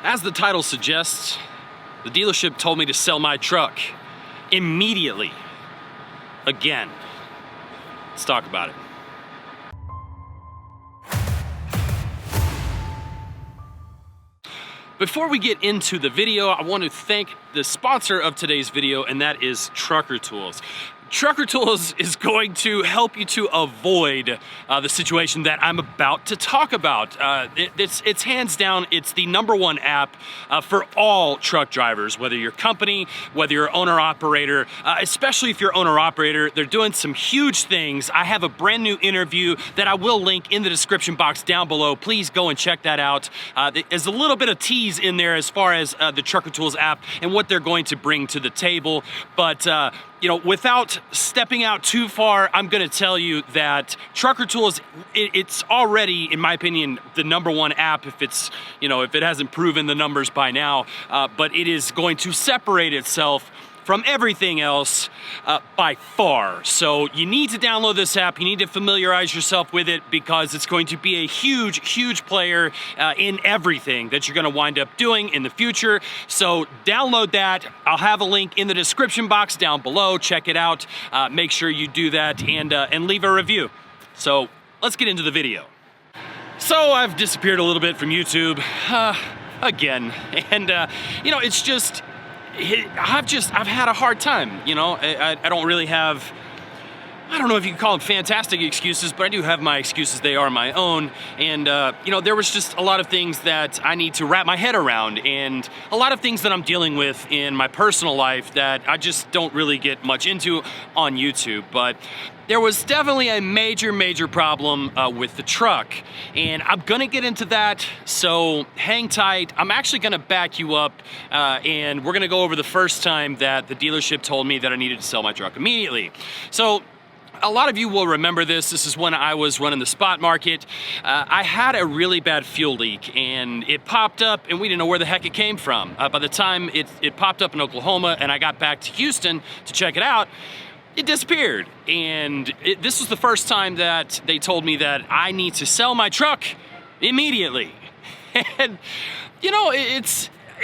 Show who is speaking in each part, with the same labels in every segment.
Speaker 1: As the title suggests, the dealership told me to sell my truck immediately. Again. Let's talk about it. Before we get into the video, I want to thank the sponsor of today's video, and that is Trucker Tools. Trucker Tools is going to help you to avoid the situation that I'm about to talk about. It's hands down, it's the #1 app for all truck drivers, whether you're company, whether you're owner-operator, especially if you're owner-operator. They're doing some huge things. I have a brand new interview that I will link in the description box down below. Please go and check that out. There's a little bit of tease in there as far as the Trucker Tools app and what they're going to bring to the table, but you know, without stepping out too far, I'm gonna tell you that Trucker Tools, it's already, in my opinion, the #1 app if it's, you know, if it hasn't proven the numbers by now, but it is going to separate itself from everything else by far. So you need to download this app, you need to familiarize yourself with it because it's going to be a huge player in everything that you're gonna wind up doing in the future. So download that. I'll have a link in the description box down below. Check it out. Make sure you do that and leave a review. So let's get into the video. So I've disappeared a little bit from YouTube again, and you know, it's just, I've had a hard time, you know. I don't really have, I don't know if you can call them fantastic excuses, but I do have my excuses. They are my own. And, you know, there was just a lot of things that I need to wrap my head around, and a lot of things that I'm dealing with in my personal life that I just don't really get much into on YouTube. But there was definitely a major problem with the truck, and I'm gonna get into that, so hang tight. I'm actually gonna back you up, and we're gonna go over the first time that the dealership told me that I needed to sell my truck immediately. So a lot of you will remember this. This is when I was running the spot market. I had a really bad fuel leak, and it popped up, and we didn't know where the heck it came from. By the time it popped up in Oklahoma, and I got back to Houston to check it out, it disappeared. And this was the first time that they told me that I need to sell my truck immediately. And, you know,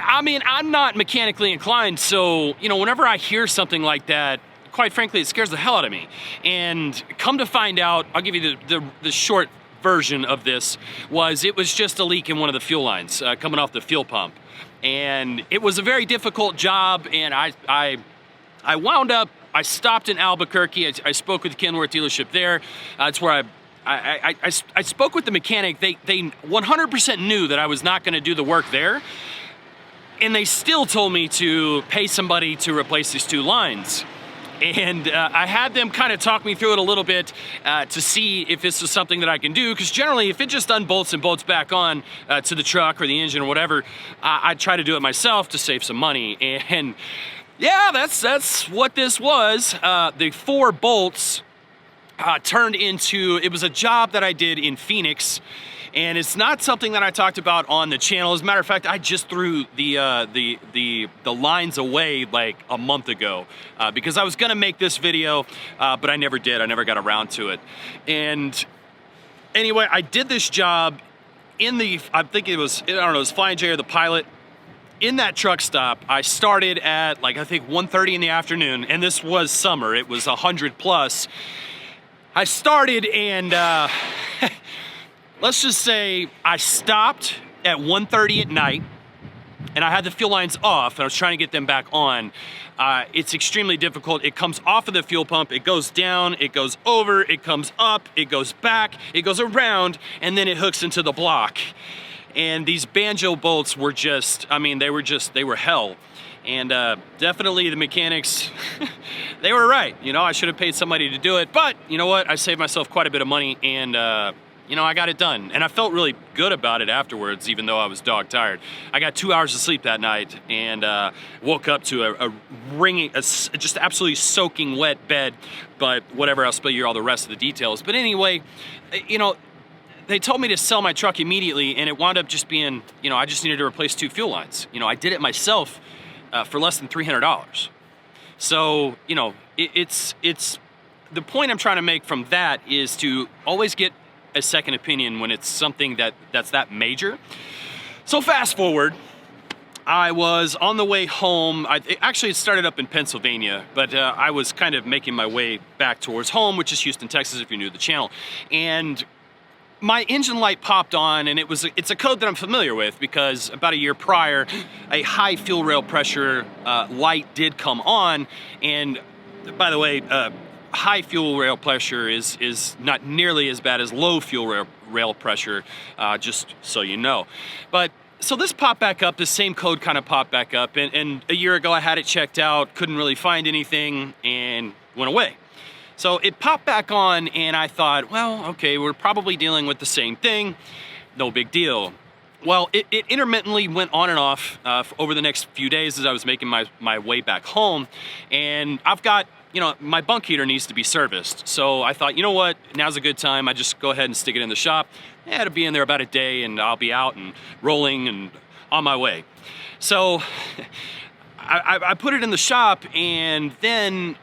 Speaker 1: I mean, I'm not mechanically inclined, so, you know, whenever I hear something like that, quite frankly, it scares the hell out of me. And come to find out, I'll give you the short version of this, it was just a leak in one of the fuel lines coming off the fuel pump. And it was a very difficult job, and I wound up, I stopped in Albuquerque. I spoke with the Kenworth dealership there. That's where I spoke with the mechanic. They 100% knew that I was not gonna do the work there, and they still told me to pay somebody to replace these two lines. And I had them kind of talk me through it a little bit to see if this was something that I can do, because generally if it just unbolts and bolts back on to the truck or the engine or whatever, I'd try to do it myself to save some money. And yeah, that's what this was. The 4 bolts turned into, it was a job that I did in Phoenix, and it's not something that I talked about on the channel. As a matter of fact, I just threw the lines away like a month ago because I was gonna make this video, but I never did. I never got around to it. And anyway, I did this job in I think it was, I don't know, it was Flying J or the Pilot. In that truck stop, I started at like, I think 1:30 in the afternoon, and this was summer, it was 100 plus. I started, and let's just say I stopped at 1:30 at night, and I had the fuel lines off, and I was trying to get them back on. It's extremely difficult. It comes off of the fuel pump, it goes down, it goes over, it comes up, it goes back, it goes around, and then it hooks into the block. And these banjo bolts were just, I mean, they were hell. And definitely the mechanics, they were right. You know, I should have paid somebody to do it, but you know what? I saved myself quite a bit of money, and you know, I got it done. And I felt really good about it afterwards, even though I was dog tired. I got 2 hours of sleep that night, and woke up to a just absolutely soaking wet bed, but whatever, I'll spill you all the rest of the details. But anyway, you know, they told me to sell my truck immediately, and it wound up just being, you know, I just needed to replace 2 fuel lines. You know, I did it myself for less than $300. So, you know, it's the point I'm trying to make from that is to always get a second opinion when it's something that's that major. So fast forward, I was on the way home. Actually, it started up in Pennsylvania, but I was kind of making my way back towards home, which is Houston, Texas, if you're new to the channel. And my engine light popped on, and it's a code that I'm familiar with because about a year prior, a high fuel rail pressure light did come on. And by the way, high fuel rail pressure is not nearly as bad as low fuel rail pressure, just so you know. But so this popped back up, the same code kind of popped back up, and a year ago I had it checked out, couldn't really find anything, and went away. So it popped back on, and I thought, well, okay, we're probably dealing with the same thing, no big deal. Well, it intermittently went on and off over the next few days as I was making my way back home, and I've got, my bunk heater needs to be serviced. So I thought, you know what, now's a good time. I just go ahead and stick it in the shop. Yeah, it'll be in there about a day and I'll be out and rolling and on my way. So I put it in the shop, and then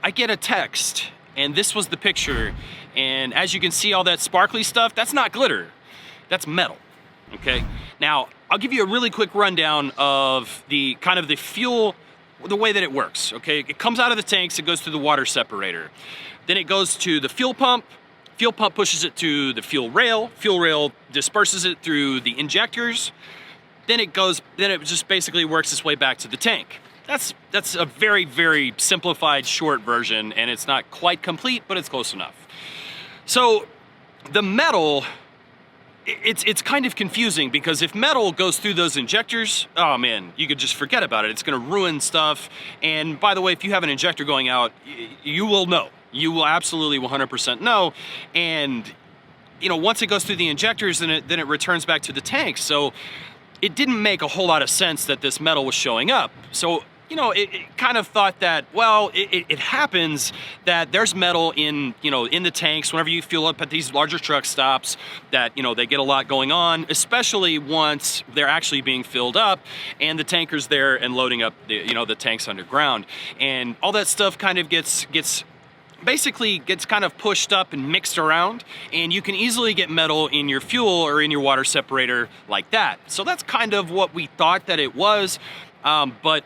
Speaker 1: I get a text, and this was the picture. And as you can see, all that sparkly stuff, that's not glitter, that's metal, okay? Now, I'll give you a really quick rundown of the kind of the fuel, the way that it works, okay? It comes out of the tanks, it goes through the water separator. Then it goes to the fuel pump pushes it to the fuel rail disperses it through the injectors. Then it just basically works its way back to the tank. That's a very, very simplified short version, and it's not quite complete, but it's close enough. So the metal, it's kind of confusing, because if metal goes through those injectors, oh man, you could just forget about it. It's gonna ruin stuff. And by the way, if you have an injector going out, you will know. You will absolutely 100% know. And once it goes through the injectors, then it returns back to the tank. So it didn't make a whole lot of sense that this metal was showing up. So it kind of thought that, well, it happens that there's metal in the tanks whenever you fuel up at these larger truck stops, that, they get a lot going on, especially once they're actually being filled up and the tanker's there and loading up the tanks underground. And all that stuff kind of gets kind of pushed up and mixed around, and you can easily get metal in your fuel or in your water separator like that. So that's kind of what we thought that it was, but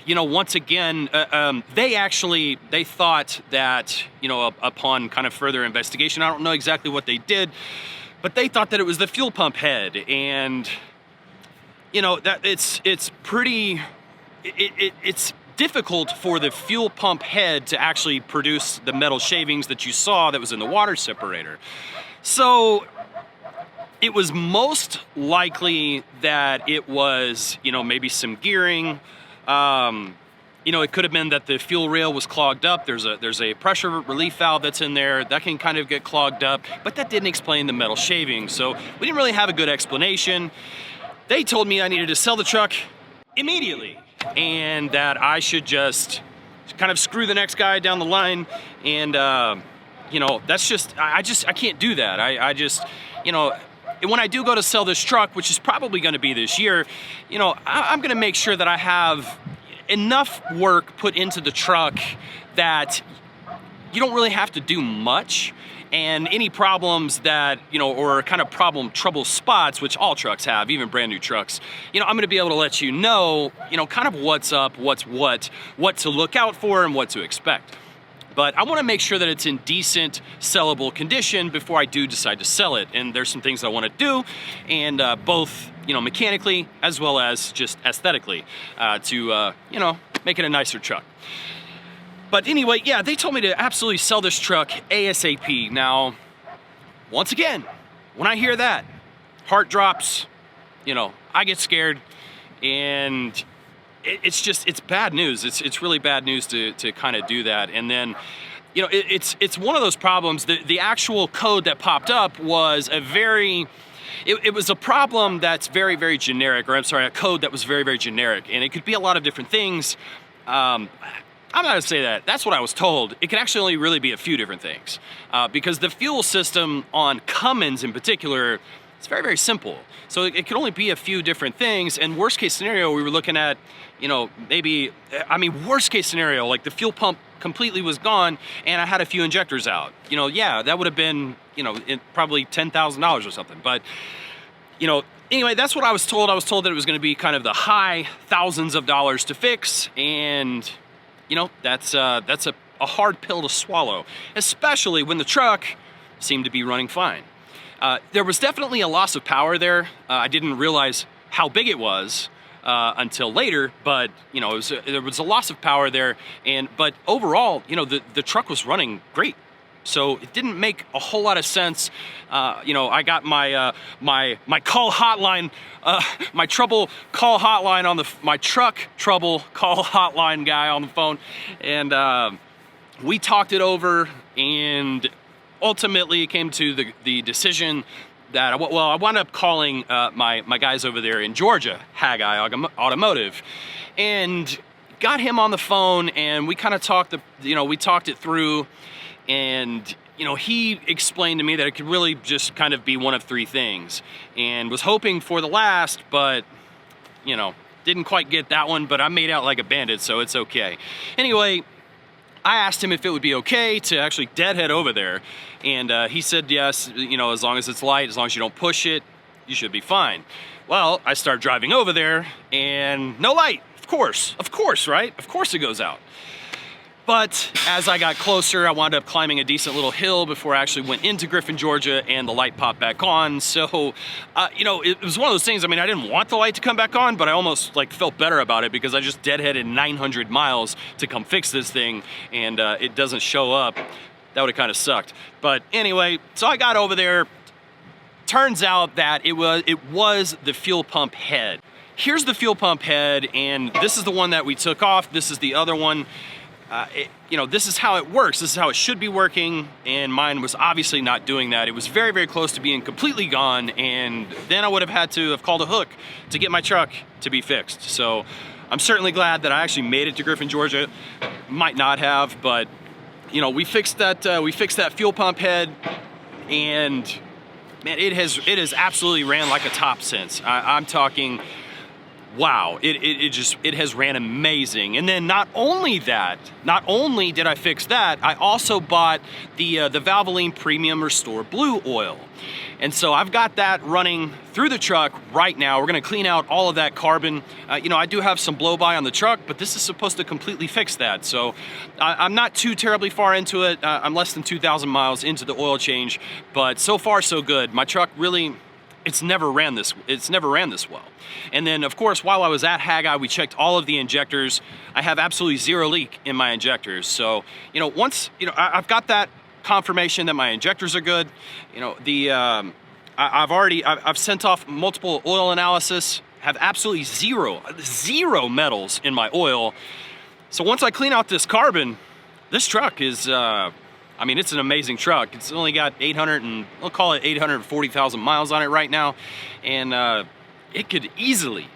Speaker 1: once again, they thought that, upon kind of further investigation, I don't know exactly what they did, but they thought that it was the fuel pump head. And, that it's difficult for the fuel pump head to actually produce the metal shavings that you saw that was in the water separator. So it was most likely that it was, maybe some gearing. It could have been that the fuel rail was clogged up. There's a pressure relief valve that's in there that can kind of get clogged up, but that didn't explain the metal shaving. So we didn't really have a good explanation. They told me I needed to sell the truck immediately, and that I should just kind of screw the next guy down the line. And that's just, I can't do that. I just, when I do go to sell this truck, which is probably going to be this year, I'm going to make sure that I have enough work put into the truck that you don't really have to do much. And any problems that, or kind of trouble spots, which all trucks have, even brand new trucks, I'm going to be able to let you know, kind of what's up, what to look out for and what to expect. But I want to make sure that it's in decent, sellable condition before I do decide to sell it. And there's some things I want to do, and both, mechanically as well as just aesthetically, to, make it a nicer truck. But anyway, yeah, they told me to absolutely sell this truck ASAP. Now, once again, when I hear that, heart drops, I get scared, and it's bad news. It's really bad news to kind of do that. And then, it's one of those problems. The actual code that popped up was it was a problem that's very, very generic, or I'm sorry, a code that was very, very generic, and it could be a lot of different things. I'm not gonna say that. That's what I was told. It can actually only really be a few different things, because the fuel system on Cummins in particular, it's very, very simple. So it could only be a few different things. And worst case scenario, we were looking at, worst case scenario, like the fuel pump completely was gone and I had a few injectors out. Yeah, that would have been, probably $10,000 or something. But, anyway, that's what I was told. I was told that it was going to be kind of the high thousands of dollars to fix, and you know, that's a hard pill to swallow, especially when the truck seemed to be running fine. There was definitely a loss of power there. I didn't realize how big it was until later, but you know, there was a loss of power there, but overall, you know, the truck was running great. So it didn't make a whole lot of sense. You know, I got my my call hotline, my trouble call hotline on my truck trouble call hotline guy on the phone, and we talked it over, and ultimately it came to the decision that I wound up calling my guys over there in Georgia, Haggai Automotive, and got him on the phone, and we kind of talked we talked it through. And, you know, he explained to me that it could really just kind of be one of three things, and was hoping for the last, but, you know, didn't quite get that one, but I made out like a bandit, so it's okay. Anyway, I asked him if it would be okay to actually deadhead over there, and he said yes, you know, as long as it's light, as long as you don't push it, you should be fine. Well, I start driving over there, and no light, of course, right? Of course it goes out. But as I got closer, I wound up climbing a decent little hill before I actually went into Griffin, Georgia, and the light popped back on. So, you know, it was one of those things. I mean, I didn't want the light to come back on, but I almost like felt better about it because I just deadheaded 900 miles to come fix this thing, and it doesn't show up. That would have kind of sucked. But anyway, so I got over there. Turns out that it was the fuel pump head. Here's the fuel pump head, and this is the one that we took off. This is the other one. You know, this is how it works. This is how it should be working, and mine was obviously not doing that. It was very, very close to being completely gone, and then I would have had to have called a hook to get my truck to be fixed. So I'm certainly glad that I actually made it to Griffin, Georgia. Might not have, but you know, we fixed that fuel pump head, and man, it has absolutely ran like a top since. I'm talking, wow, it has ran amazing. And then not only did I fix that, I also bought the Valvoline Premium Restore Blue oil. And so I've got that running through the truck right now. We're gonna clean out all of that carbon. You know, I do have some blow-by on the truck, but this is supposed to completely fix that. So I'm not too terribly far into it. I'm less than 2,000 miles into the oil change, but so far so good. My truck really, it's never ran this well. And then of course, while I was at Haggai, we checked all of the injectors. I have absolutely zero leak in my injectors. So, you know, once, you know, I've got that confirmation that my injectors are good. You know, I've sent off multiple oil analysis, have absolutely zero metals in my oil. So once I clean out this carbon, this truck is, I mean, it's an amazing truck. It's only got we'll call it 840,000 miles on it right now. And it could easily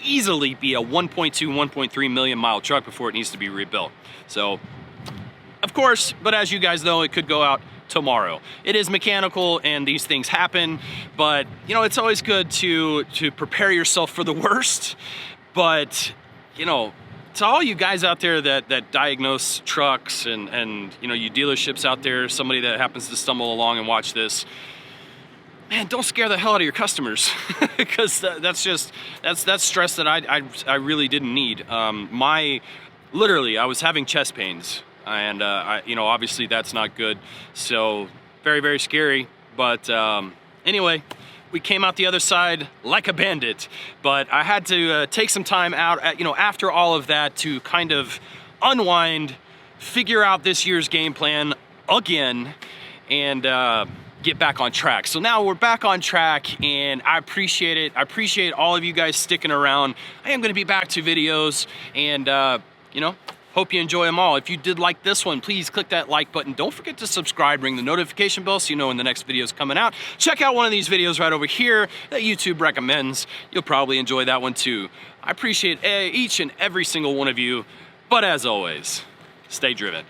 Speaker 1: be a 1.2, 1.3 million mile truck before it needs to be rebuilt. So, of course, but as you guys know, it could go out tomorrow. It is mechanical and these things happen, but you know, it's always good to prepare yourself for the worst. But, you know, to all you guys out there that diagnose trucks and you know, you dealerships out there, somebody that happens to stumble along and watch this, man, don't scare the hell out of your customers because that's stress that I really didn't need. Literally, I was having chest pains, and you know, obviously that's not good. So very, very scary. But anyway, we came out the other side like a bandit. But I had to take some time out, you know, after all of that to kind of unwind, figure out this year's game plan again, and get back on track. So now we're back on track, and I appreciate it. I appreciate all of you guys sticking around. I am going to be back to videos, and you know, hope you enjoy them all. If you did like this one, please click that like button. Don't forget to subscribe, ring the notification bell so you know when the next video is coming out. Check out one of these videos right over here that YouTube recommends. You'll probably enjoy that one too. I appreciate each and every single one of you, but as always, stay driven.